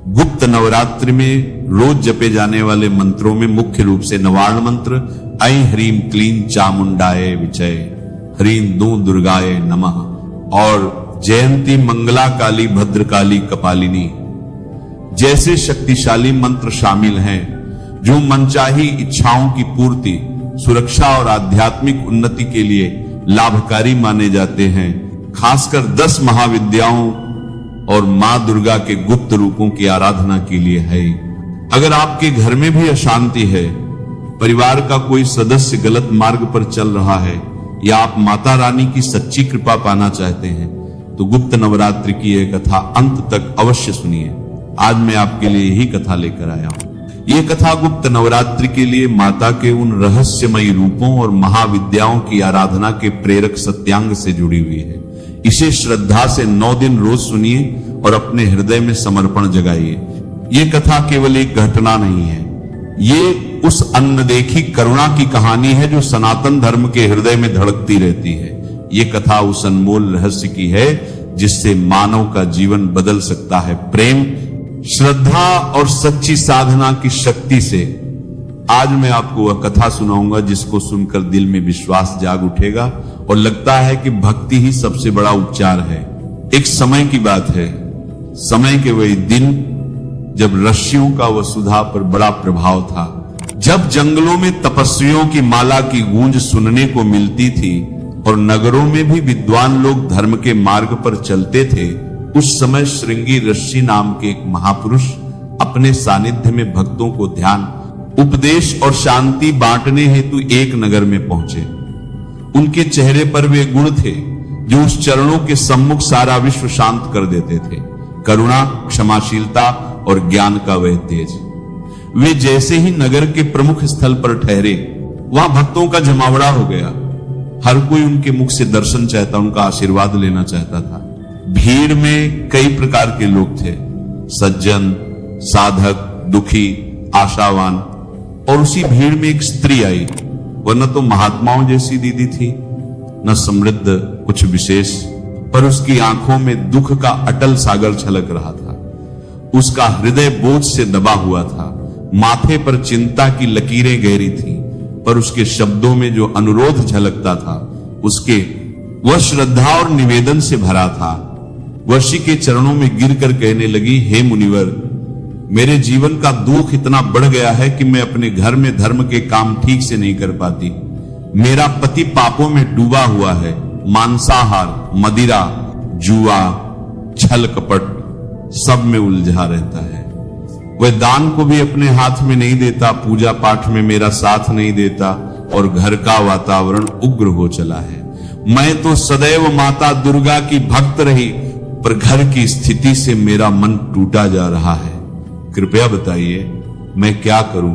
गुप्त नवरात्रि में रोज जपे जाने वाले मंत्रों में मुख्य रूप से नवार्ण मंत्र ऐं ह्रीं क्लीं चामुंडाय विचय, ह्रीं दूं दुर्गाय नमः और जयंती मंगला काली भद्रकाली कपालिनी जैसे शक्तिशाली मंत्र शामिल हैं, जो मनचाही इच्छाओं की पूर्ति, सुरक्षा और आध्यात्मिक उन्नति के लिए लाभकारी माने जाते हैं। खासकर 10 महाविद्याओं और मां दुर्गा के गुप्त रूपों की आराधना के लिए है। अगर आपके घर में भी अशांति है, परिवार का कोई सदस्य गलत मार्ग पर चल रहा है या आप माता रानी की सच्ची कृपा पाना चाहते हैं, तो गुप्त नवरात्रि की यह कथा अंत तक अवश्य सुनिए। आज मैं आपके लिए यही कथा लेकर आया हूं। यह कथा गुप्त नवरात्रि के लिए माता के उन रहस्यमयी रूपों और महाविद्याओं की आराधना के प्रेरक सत्यांग से जुड़ी हुई है। इसे श्रद्धा से 9 दिन रोज सुनिए और अपने हृदय में समर्पण जगाइए। ये कथा केवल एक घटना नहीं है, ये उस अनदेखी करुणा की कहानी है जो सनातन धर्म के हृदय में धड़कती रहती है। ये कथा उस अनमोल रहस्य की है जिससे मानव का जीवन बदल सकता है। प्रेम, श्रद्धा और सच्ची साधना की शक्ति से आज मैं आपको वह कथा सुनाऊंगा जिसको सुनकर दिल में विश्वास जाग उठेगा और लगता है कि भक्ति ही सबसे बड़ा उपचार है। एक समय की बात है, समय के वही दिन जब ऋषियों का वसुधा पर बड़ा प्रभाव था। जब जंगलों में तपस्वियों की माला की गूंज सुनने को मिलती थी और नगरों में भी विद्वान लोग धर्म के मार्ग पर चलते थे, उस समय श्रृंगी ऋषि नाम के एक महापुरुष अपने सानिध्य में भक्तों को ध्यान, उपदेश और शांति बांटने हेतु एक नगर में पहुंचे। उनके चेहरे पर वे गुण थे जो उस चरणों के सम्मुख सारा विश्व शांत कर देते थे। करुणा, क्षमाशीलता और ज्ञान का वह तेज। वे जैसे ही नगर के प्रमुख स्थल पर ठहरे, वहां भक्तों का जमावड़ा हो गया। हर कोई उनके मुख से दर्शन चाहता, उनका आशीर्वाद लेना चाहता था। भीड़ में कई प्रकार के लोग थे, सज्जन, साधक, दुखी, आशावान। और उसी भीड़ में एक स्त्री आई। वह न तो महात्माओं जैसी दीदी थी, न समृद्ध कुछ विशेष, पर उसकी आंखों में दुख का अटल सागर छलक रहा था। उसका हृदय बोझ से दबा हुआ था। माथे पर चिंता की लकीरें गहरी थी, पर उसके शब्दों में जो अनुरोध झलकता था, वह श्रद्धा और निवेदन से भरा था। ऋषि के चरणों में गिरकर कहने लगी, हे मुनिवर, मेरे जीवन का दुख इतना बढ़ गया है कि मैं अपने घर में धर्म के काम ठीक से नहीं कर पाती। मेरा पति पापों में डूबा हुआ है। मांसाहार, मदिरा, जुआ, छल कपट सब में उलझा रहता है। वह दान को भी अपने हाथ में नहीं देता, पूजा पाठ में मेरा साथ नहीं देता और घर का वातावरण उग्र हो चला है। मैं तो सदैव माता दुर्गा की भक्त रही, पर घर की स्थिति से मेरा मन टूटा जा रहा है। कृपया बताइए मैं क्या करूं?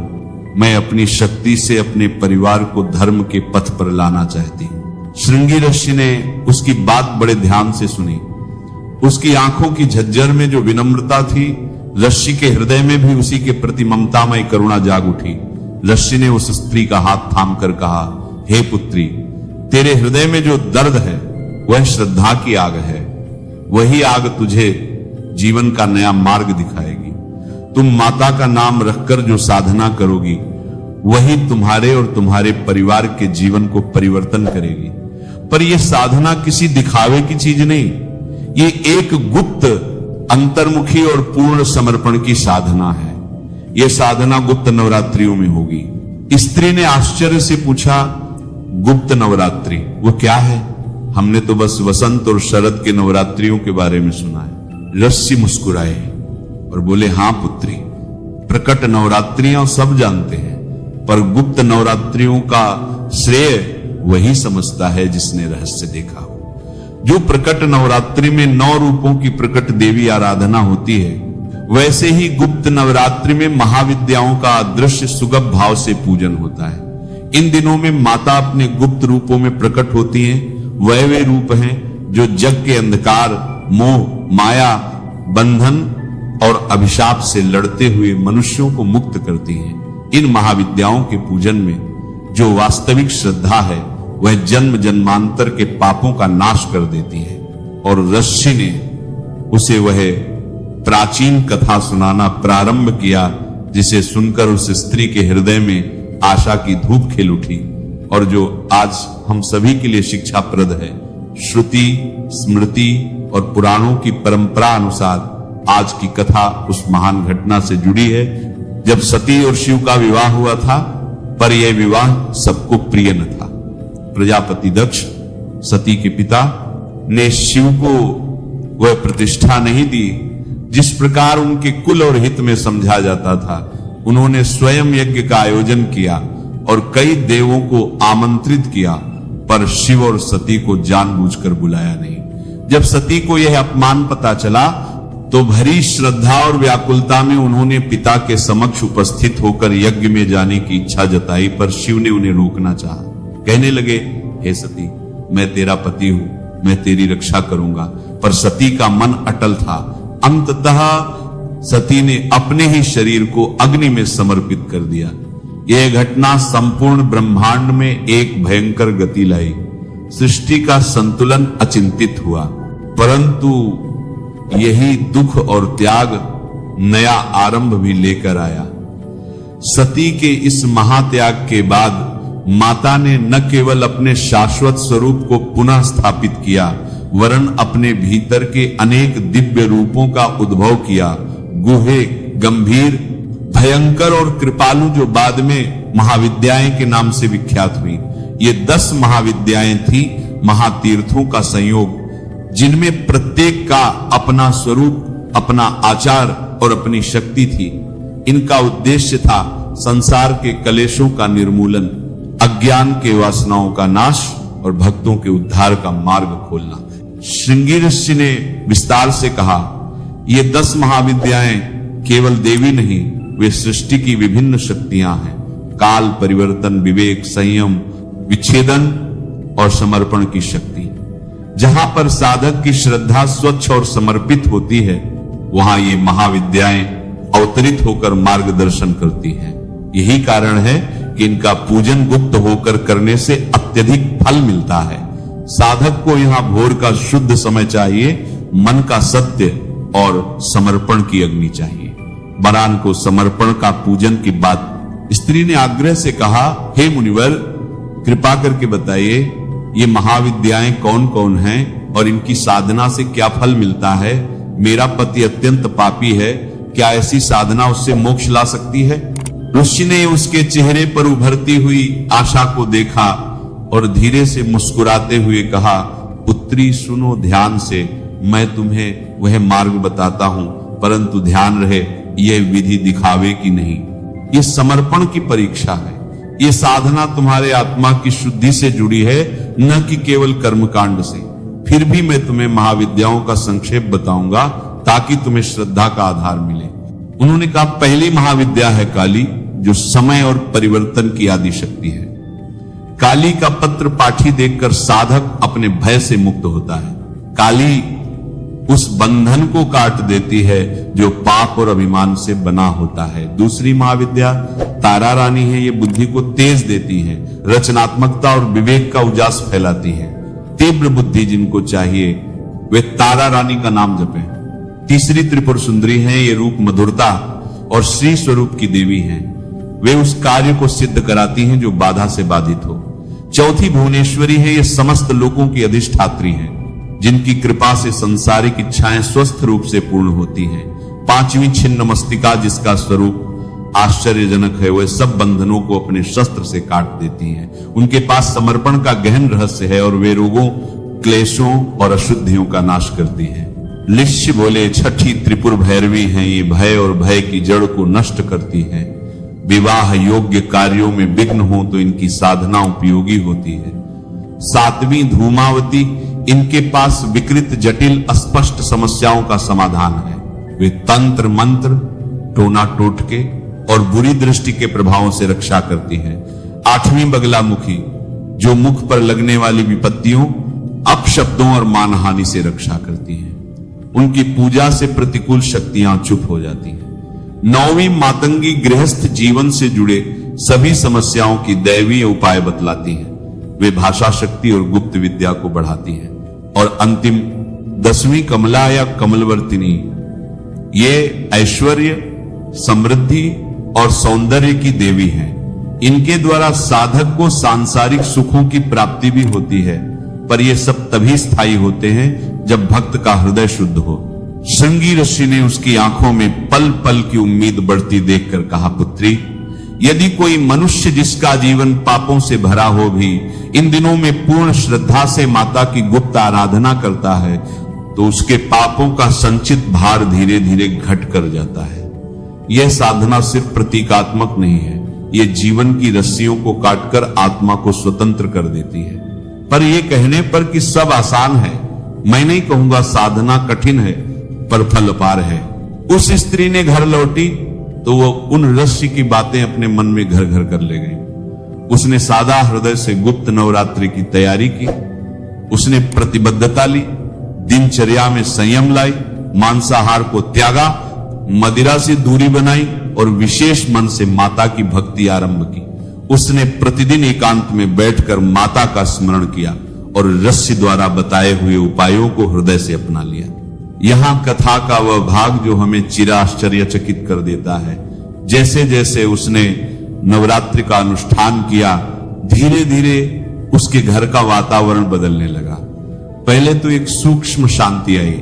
मैं अपनी शक्ति से अपने परिवार को धर्म के पथ पर लाना चाहती हूं। श्रृंगी ऋषि ने उसकी बात बड़े ध्यान से सुनी। उसकी आंखों की झज्जर में जो विनम्रता थी, ऋषि के हृदय में भी उसी के प्रति ममतामय करुणा जाग उठी। ऋषि ने उस स्त्री का हाथ थाम कर कहा, हे पुत्री, तेरे हृदय में जो दर्द है वह श्रद्धा की आग है। वही आग तुझे जीवन का नया मार्ग दिखाएगी। तुम माता का नाम रखकर जो साधना करोगी, वही तुम्हारे और तुम्हारे परिवार के जीवन को परिवर्तन करेगी। पर यह साधना किसी दिखावे की चीज नहीं, ये एक गुप्त, अंतर्मुखी और पूर्ण समर्पण की साधना है। यह साधना गुप्त नवरात्रियों में होगी। स्त्री ने आश्चर्य से पूछा, गुप्त नवरात्रि वो क्या है? हमने तो बस वसंत और शरद के नवरात्रियों के बारे में सुना है। ऋषि मुस्कुराए और बोले, हां पुत्री, प्रकट नवरात्रियां सब जानते हैं, पर गुप्त नवरात्रियों का श्रेय वही समझता है जिसने रहस्य देखा हो। जो प्रकट नवरात्रि में 9 रूपों की प्रकट देवी आराधना होती है, वैसे ही गुप्त नवरात्रि में महाविद्याओं का अदृश्य सुगम भाव से पूजन होता है। इन दिनों में माता अपने गुप्त रूपों में प्रकट होती हैं। वह वे रूप हैं जो जग के अंधकार, मोह, माया, बंधन और अभिशाप से लड़ते हुए मनुष्यों को मुक्त करती हैं। इन महाविद्याओं के पूजन में जो वास्तविक श्रद्धा है, वह जन्म जन्मांतर के पापों का नाश कर देती है और ऋषि ने उसे वह प्राचीन कथा सुनाना प्रारंभ किया, जिसे सुनकर उस स्त्री के हृदय में आशा की धूप खिल उठी और जो आज हम सभी के लिए शिक्षाप्रद है। श्रुति, स्मृति और पुराणों की परंपरा अनुसार आज की कथा उस महान घटना से जुड़ी है जब सती और शिव का विवाह हुआ था, पर यह विवाह सबको प्रिय न था। प्रजापति दक्ष, सती के पिता, ने शिव को वह प्रतिष्ठा नहीं दी जिस प्रकार उनके कुल और हित में समझा जाता था। उन्होंने स्वयं यज्ञ का आयोजन किया और कई देवों को आमंत्रित किया, पर शिव और सती को जानबूझकर बुलाया नहीं। जब सती को यह अपमान पता चला तो भरी श्रद्धा और व्याकुलता में उन्होंने पिता के समक्ष उपस्थित होकर यज्ञ में जाने की इच्छा जताई, पर शिव ने उन्हें रोकना चाहा। कहने लगे, हे सती, मैं तेरा पति हूं, मैं तेरी रक्षा करूंगा। पर सती का मन अटल था। अंततः सती ने अपने ही शरीर को अग्नि में समर्पित कर दिया। यह घटना संपूर्ण ब्रह्मांड में एक भयंकर गति लाई। सृष्टि का संतुलन अचिंतित हुआ, परंतु यही दुख और त्याग नया आरंभ भी लेकर आया। सती के इस महात्याग के बाद माता ने न केवल अपने शाश्वत स्वरूप को पुनः स्थापित किया, वरन अपने भीतर के अनेक दिव्य रूपों का उद्भव किया। गुहे, गंभीर, भयंकर और कृपालु, जो बाद में महाविद्याएं के नाम से विख्यात हुई। ये 10 महाविद्याएं थी, महातीर्थों का संयोग, जिनमें प्रत्येक का अपना स्वरूप, अपना आचार और अपनी शक्ति थी। इनका उद्देश्य था संसार के कलेशों का निर्मूलन, अज्ञान के वासनाओं का नाश और भक्तों के उद्धार का मार्ग खोलना। श्रृंगी ऋषि ने विस्तार से कहा, ये 10 महाविद्याएं केवल देवी नहीं, वे सृष्टि की विभिन्न शक्तियां हैं। काल परिवर्तन, विवेक, संयम, विच्छेदन और समर्पण की शक्ति। जहां पर साधक की श्रद्धा स्वच्छ और समर्पित होती है, वहां ये महाविद्याएं अवतरित होकर मार्गदर्शन करती हैं। यही कारण है कि इनका पूजन गुप्त होकर करने से अत्यधिक फल मिलता है। साधक को यहाँ भोर का शुद्ध समय चाहिए, मन का सत्य और समर्पण की अग्नि चाहिए। बरान को समर्पण का पूजन की बात स्त्री ने आग्रह से कहा, हे मुनिवर, कृपा करके बताइए ये महाविद्याएं कौन कौन हैं और इनकी साधना से क्या फल मिलता है। मेरा पति अत्यंत पापी है, क्या ऐसी साधना उससे मोक्ष ला सकती है? ऋषि ने उसके चेहरे पर उभरती हुई आशा को देखा और धीरे से मुस्कुराते हुए कहा, पुत्री सुनो ध्यान से, मैं तुम्हें वह मार्ग बताता हूं, परंतु ध्यान रहे यह विधि दिखावे की नहीं, यह समर्पण की परीक्षा है। यह साधना तुम्हारे आत्मा की शुद्धि से जुड़ी है, न कि केवल कर्मकांड से। फिर भी मैं तुम्हें महाविद्याओं का संक्षेप बताऊंगा ताकि तुम्हें श्रद्धा का आधार मिले। उन्होंने कहा, पहली महाविद्या है काली, जो समय और परिवर्तन की आदि शक्ति है। काली का पत्र पाठी देखकर साधक अपने भय से मुक्त होता है। काली उस बंधन को काट देती है जो पाप और अभिमान से बना होता है। दूसरी महाविद्या तारा रानी है, ये बुद्धि को तेज देती है, रचनात्मकता और विवेक का उजास फैलाती है। तीव्र बुद्धि जिनको चाहिए वे तारा रानी का नाम जपें। तीसरी त्रिपुर सुंदरी है, ये रूप मधुरता और श्री स्वरूप की देवी हैं। वे उस कार्य को सिद्ध कराती हैं जो बाधा से बाधित हो। चौथी भुवनेश्वरी है, ये समस्त लोगों की अधिष्ठात्री हैं, जिनकी कृपा से संसारिक इच्छाएं स्वस्थ रूप से पूर्ण होती हैं। पांचवी छिन्न मस्तिका, जिसका स्वरूप आश्चर्यजनक है, वह सब बंधनों को अपने शस्त्र से काट देती हैं। उनके पास समर्पण का गहन रहस्य है और वे रोगों, क्लेशों और अशुद्धियों का नाश करती हैं। लिश्य बोले, छठी त्रिपुर भैरवी हैं, ये भय और भय की जड़ को नष्ट करती हैं। विवाह योग्य कार्यों में विघ्न हो तो इनकी साधना उपयोगी होती है। सातवीं धूमावती, इनके पास विकृत, जटिल, अस्पष्ट समस्याओं का समाधान है। वे तंत्र मंत्र, टोना टोटके और बुरी दृष्टि के प्रभावों से रक्षा करती है। आठवीं बगलामुखी, जो मुख पर लगने वाली विपत्तियों, अपशब्दों और मानहानि से रक्षा करती है। उनकी पूजा से प्रतिकूल शक्तियां चुप हो जाती हैं। नौवीं मातंगी, गृहस्थ जीवन से जुड़े सभी समस्याओं की दैवीय उपाय बतलाती हैं। वे भाषा शक्ति और गुप्त विद्या को बढ़ाती हैं। और अंतिम 10वीं कमला या कमलवर्तिनी, ये ऐश्वर्य, समृद्धि और सौंदर्य की देवी हैं। इनके द्वारा साधक को सांसारिक सुखों की प्राप्ति भी होती है, पर ये सब तभी स्थायी होते हैं जब भक्त का हृदय शुद्ध हो। श्रृंगी ऋषि ने उसकी आंखों में पल पल की उम्मीद बढ़ती देखकर कहा, पुत्री, यदि कोई मनुष्य जिसका जीवन पापों से भरा हो भी इन दिनों में पूर्ण श्रद्धा से माता की गुप्त आराधना करता है तो उसके पापों का संचित भार धीरे धीरे घट कर जाता है। यह साधना सिर्फ प्रतीकात्मक नहीं है, यह जीवन की रस्सियों को काटकर आत्मा को स्वतंत्र कर देती है। पर यह कहने पर कि सब आसान है, मैं नहीं कहूंगा साधना कठिन है, पर फल अपार है। उस स्त्री ने घर लौटी तो वो उन रस्सी की बातें अपने मन में घर घर कर ले गई। उसने सादा हृदय से गुप्त नवरात्रि की तैयारी की। उसने प्रतिबद्धता ली, दिनचर्या में संयम लाई, मांसाहार को त्यागा, मदिरा से दूरी बनाई और विशेष मन से माता की भक्ति आरंभ की। उसने प्रतिदिन एकांत में बैठकर माता का स्मरण किया और रस्सी द्वारा बताए हुए उपायों को हृदय से अपना लिया। यहां कथा का वह भाग जो हमें चिराश्चर्यचकित कर देता है। जैसे जैसे उसने नवरात्रि का अनुष्ठान किया, धीरे धीरे उसके घर का वातावरण बदलने लगा। पहले तो एक सूक्ष्म शांति आई।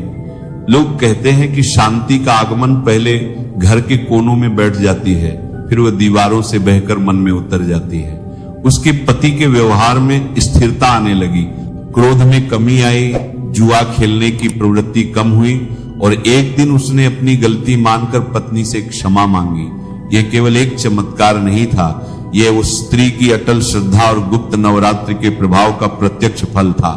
लोग कहते हैं कि शांति का आगमन पहले घर के कोनों में बैठ जाती है, फिर वह दीवारों से बहकर मन में उतर जाती है। उसके पति के व्यवहार में स्थिरता आने लगी, क्रोध में कमी आई, जुआ खेलने की प्रवृत्ति कम हुई और एक दिन उसने अपनी गलती मानकर पत्नी से क्षमा मांगी। यह केवल एक चमत्कार नहीं था, यह उस स्त्री की अटल श्रद्धा और गुप्त नवरात्रि के प्रभाव का प्रत्यक्ष फल था।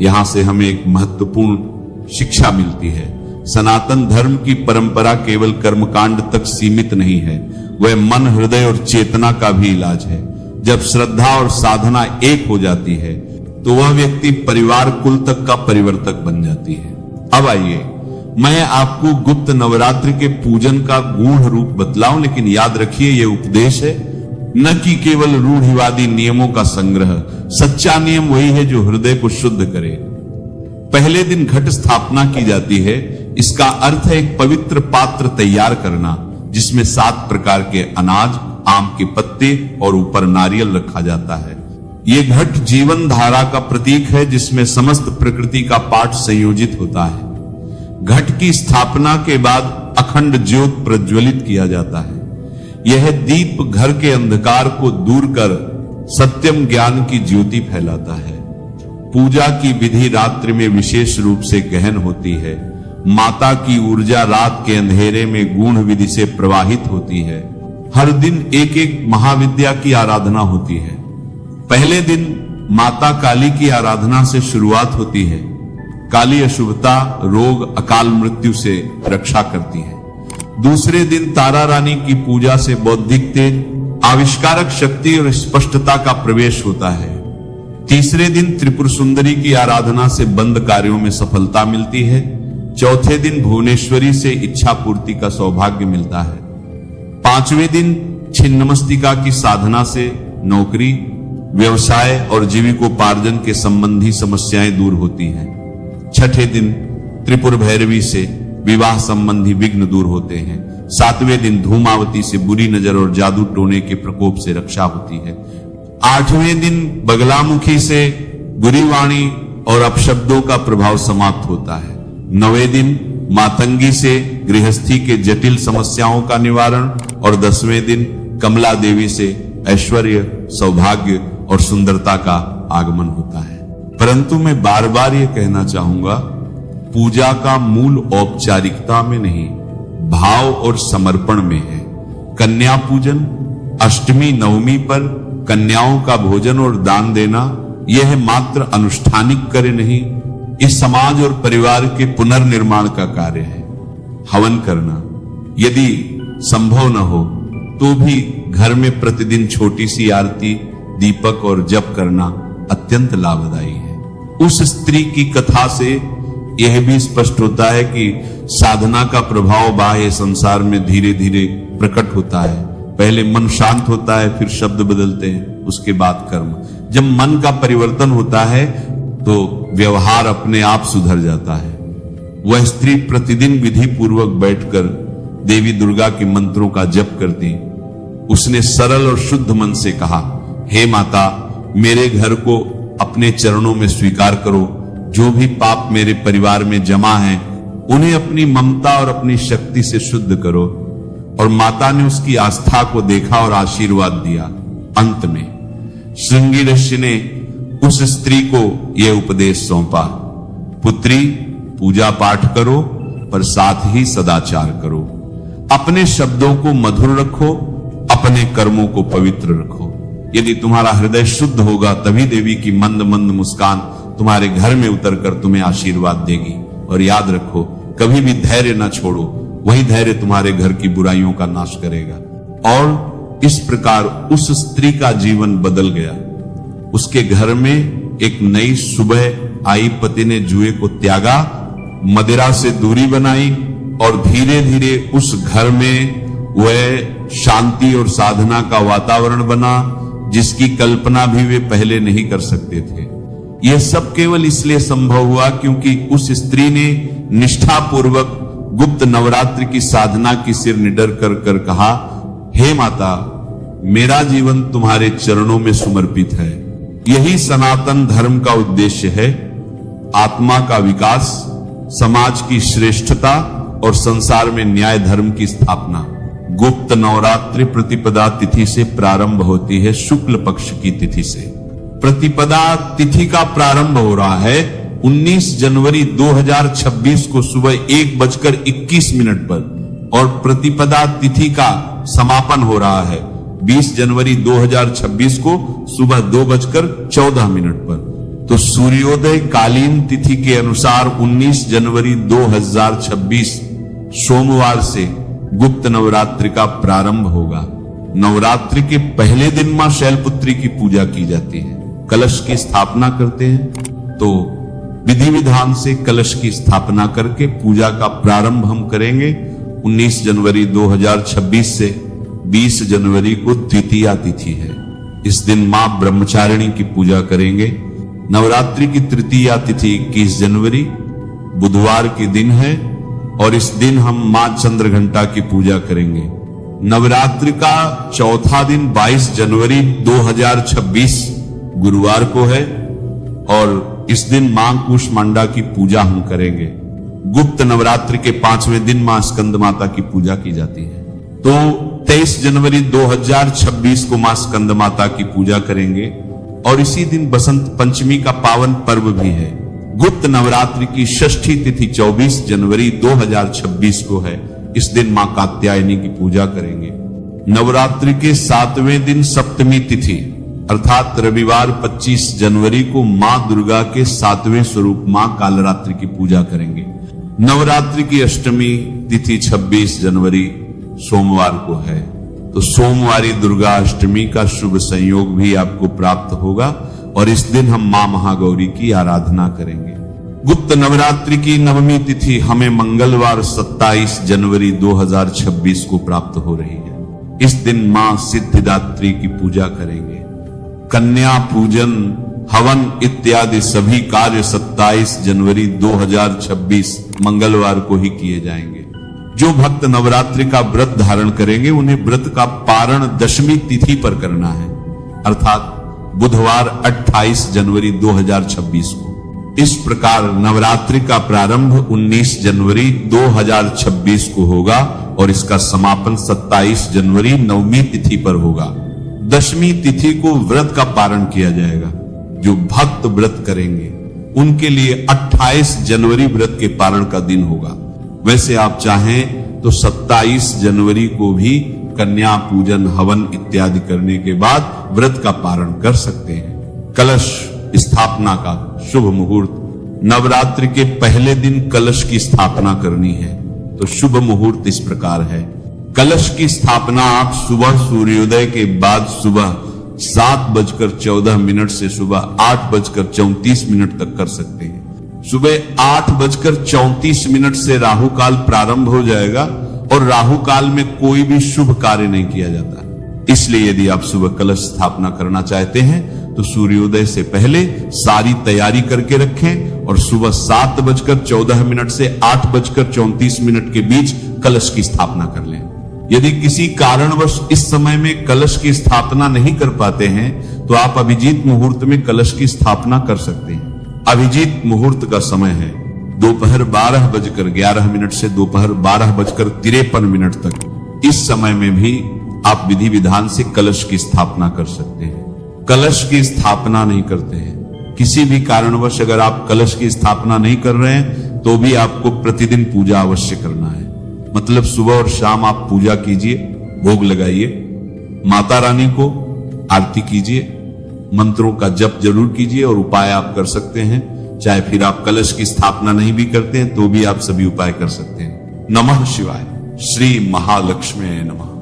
यहां से हमें एक महत्वपूर्ण शिक्षा मिलती है। सनातन धर्म की परंपरा केवल कर्मकांड तक सीमित नहीं है, वह मन, हृदय और चेतना का भी इलाज है। जब श्रद्धा और साधना एक हो जाती है तो वह व्यक्ति परिवार, कुल तक का परिवर्तक बन जाती है। अब आइए मैं आपको गुप्त नवरात्रि के पूजन का गूढ़ रूप बतलाऊं, लेकिन याद रखिए यह उपदेश है, न कि केवल रूढ़िवादी नियमों का संग्रह। सच्चा नियम वही है जो हृदय को शुद्ध करे। पहले दिन घट स्थापना की जाती है। इसका अर्थ है एक पवित्र पात्र तैयार करना जिसमें 7 प्रकार के अनाज, आम के पत्ते और ऊपर नारियल रखा जाता है। यह घट जीवन धारा का प्रतीक है जिसमें समस्त प्रकृति का पाठ संयोजित होता है। घट की स्थापना के बाद अखंड ज्योत प्रज्वलित किया जाता है। यह दीप घर के अंधकार को दूर कर सत्यम ज्ञान की ज्योति फैलाता है। पूजा की विधि रात्रि में विशेष रूप से गहन होती है। माता की ऊर्जा रात के अंधेरे में गूढ़ विधि से प्रवाहित होती है। हर दिन एक एक महाविद्या की आराधना होती है। पहले दिन माता काली की आराधना से शुरुआत होती है। काली अशुभता, रोग, अकाल मृत्यु से रक्षा करती है। दूसरे दिन तारा रानी की पूजा से बौद्धिक तेज, आविष्कारक शक्ति और स्पष्टता का प्रवेश होता है। तीसरे दिन त्रिपुर सुंदरी की आराधना से बंद कार्यों में सफलता मिलती है। चौथे दिन भुवनेश्वरी से इच्छा पूर्ति का सौभाग्य मिलता है। पांचवें दिन छिन्नमस्तिका की साधना से नौकरी, व्यवसाय और जीविकोपार्जन के संबंधी समस्याएं दूर होती हैं। छठे दिन त्रिपुर भैरवी से विवाह संबंधी विघ्न दूर होते हैं। सातवें दिन धूमावती से बुरी नजर और जादू टोने के प्रकोप से रक्षा होती है। आठवें दिन बगलामुखी से बुरी वाणी और अपशब्दों का प्रभाव समाप्त होता है। नवें दिन मातंगी से गृहस्थी के जटिल समस्याओं का निवारण और 10वें दिन कमला देवी से ऐश्वर्य, सौभाग्य और सुंदरता का आगमन होता है। परंतु मैं बार बार यह कहना चाहूंगा, पूजा का मूल औपचारिकता में नहीं, भाव और समर्पण में है। कन्या पूजन, अष्टमी नवमी पर कन्याओं का भोजन और दान देना, यह मात्र अनुष्ठानिक कार्य नहीं, इस समाज और परिवार के पुनर्निर्माण का कार्य है। हवन करना, यदि संभव न हो तो भी घर में प्रतिदिन छोटी सी आरती, दीपक और जप करना अत्यंत लाभदायी है। उस स्त्री की कथा से यह भी स्पष्ट होता है कि साधना का प्रभाव बाह्य संसार में धीरे धीरे प्रकट होता है। पहले मन शांत होता है, फिर शब्द बदलते हैं, उसके बाद कर्म। जब मन का परिवर्तन होता है तो व्यवहार अपने आप सुधर जाता है। वह स्त्री प्रतिदिन विधि पूर्वक बैठकर देवी दुर्गा के मंत्रों का जप करती। उसने सरल और शुद्ध मन से कहा, हे माता, मेरे घर को अपने चरणों में स्वीकार करो। जो भी पाप मेरे परिवार में जमा है उन्हें अपनी ममता और अपनी शक्ति से शुद्ध करो। और माता ने उसकी आस्था को देखा और आशीर्वाद दिया। अंत में श्रृंगी ऋषि ने उस स्त्री को यह उपदेश सौंपा, पुत्री, पूजा पाठ करो पर साथ ही सदाचार करो। अपने शब्दों को मधुर रखो, अपने कर्मों को पवित्र रखो। यदि तुम्हारा हृदय शुद्ध होगा तभी देवी की मंद मंद मुस्कान तुम्हारे घर में उतरकर तुम्हें आशीर्वाद देगी। और याद रखो, कभी भी धैर्य न छोड़ो, वही धैर्य तुम्हारे घर की बुराइयों का नाश करेगा। और इस प्रकार उस स्त्री का जीवन बदल गया। उसके घर में एक नई सुबह आई। पति ने जुए को त्यागा, मदिरा से दूरी बनाई और धीरे धीरे उस घर में वह शांति और साधना का वातावरण बना जिसकी कल्पना भी वे पहले नहीं कर सकते थे। यह सब केवल इसलिए संभव हुआ क्योंकि उस स्त्री ने निष्ठापूर्वक गुप्त नवरात्रि की साधना की सिर निडर कर कर कहा, हे माता, मेरा जीवन तुम्हारे चरणों में समर्पित है। यही सनातन धर्म का उद्देश्य है, आत्मा का विकास, समाज की श्रेष्ठता और संसार में न्याय धर्म की स्थापना। गुप्त नवरात्रि प्रतिपदा तिथि से प्रारंभ होती है, शुक्ल पक्ष की तिथि से। प्रतिपदा तिथि का प्रारंभ हो रहा है 19 जनवरी 2026 को सुबह 1:21 पर और प्रतिपदा तिथि का समापन हो रहा है 20 जनवरी 2026 को सुबह 2:14 पर। तो सूर्योदय कालीन तिथि के अनुसार 19 जनवरी 2026 सोमवार से गुप्त नवरात्रि का प्रारंभ होगा। नवरात्रि के पहले दिन मां शैलपुत्री की पूजा की जाती है, कलश की स्थापना करते हैं। तो विधि विधान से कलश की स्थापना करके पूजा का प्रारंभ हम करेंगे 19 जनवरी 2026 से। 20 जनवरी को द्वितीया तिथि है, इस दिन मां ब्रह्मचारिणी की पूजा करेंगे। नवरात्रि की तृतीया तिथि 21 जनवरी बुधवार के दिन है और इस दिन हम मां चंद्रघंटा की पूजा करेंगे। नवरात्रि का चौथा दिन 22 जनवरी 2026 गुरुवार को है और इस दिन मां कूष्मांडा की पूजा हम करेंगे। गुप्त नवरात्रि के 5वें दिन मां स्कंद माता की पूजा की जाती है। तो 23 जनवरी 2026 को मां स्कंद माता की पूजा करेंगे और इसी दिन बसंत पंचमी का पावन पर्व भी है। गुप्त नवरात्रि की षष्ठी तिथि 24 जनवरी 2026 को है, इस दिन मां कात्यायनी की पूजा करेंगे। नवरात्रि के 7वें दिन सप्तमी तिथि अर्थात रविवार 25 जनवरी को मां दुर्गा के 7वें स्वरूप मां कालरात्रि की पूजा करेंगे। नवरात्रि की अष्टमी तिथि 26 जनवरी सोमवार को है। तो सोमवारी दुर्गा अष्टमी का शुभ संयोग भी आपको प्राप्त होगा और इस दिन हम मां महागौरी की आराधना करेंगे। गुप्त नवरात्रि की नवमी तिथि हमें मंगलवार 27 जनवरी 2026 को प्राप्त हो रही है। इस दिन मां सिद्धिदात्री की पूजा करेंगे। कन्या पूजन, हवन इत्यादि सभी कार्य 27 जनवरी 2026 मंगलवार को ही किए जाएंगे। जो भक्त नवरात्रि का व्रत धारण करेंगे उन्हें व्रत का पारण दशमी तिथि पर करना है अर्थात बुधवार 28 जनवरी 2026 को। इस प्रकार नवरात्रि का प्रारंभ 19 जनवरी 2026 को होगा और इसका समापन 27 जनवरी नवमी तिथि पर होगा। दशमी तिथि को व्रत का पारण किया जाएगा। जो भक्त व्रत करेंगे उनके लिए 28 जनवरी व्रत के पारण का दिन होगा। वैसे आप चाहें तो 27 जनवरी को भी कन्या पूजन, हवन इत्यादि करने के बाद व्रत का पारण कर सकते हैं। कलश स्थापना का शुभ मुहूर्त, नवरात्रि के पहले दिन कलश की स्थापना करनी है। तो शुभ मुहूर्त इस प्रकार है। कलश की स्थापना आप सुबह सूर्योदय के बाद सुबह 7:14 से सुबह 8:34 तक कर सकते हैं। सुबह 8:34 से राहु काल प्रारंभ हो जाएगा और राहु काल में कोई भी शुभ कार्य नहीं किया जाता। इसलिए यदि आप सुबह कलश स्थापना करना चाहते हैं तो तो सूर्योदय से पहले सारी तैयारी करके रखें और सुबह 7:14 से 8:34 के बीच कलश की स्थापना कर लें। यदि किसी कारणवश इस समय में कलश की स्थापना नहीं कर पाते हैं तो आप अभिजीत मुहूर्त में कलश की स्थापना कर सकते हैं। अभिजीत मुहूर्त का समय है दोपहर 12:11 से दोपहर 12:53 तक। इस समय में भी आप विधि विधान से कलश की स्थापना कर सकते हैं। कलश की स्थापना नहीं करते हैं, किसी भी कारणवश अगर आप कलश की स्थापना नहीं कर रहे हैं तो भी आपको प्रतिदिन पूजा अवश्य करना है। मतलब सुबह और शाम आप पूजा कीजिए, भोग लगाइए, माता रानी को आरती कीजिए, मंत्रों का जप जरूर कीजिए और उपाय आप कर सकते हैं। चाहे फिर आप कलश की स्थापना नहीं भी करते हैं तो भी आप सभी उपाय कर सकते हैं। नमः शिवाय। श्री महालक्ष्मी नमः।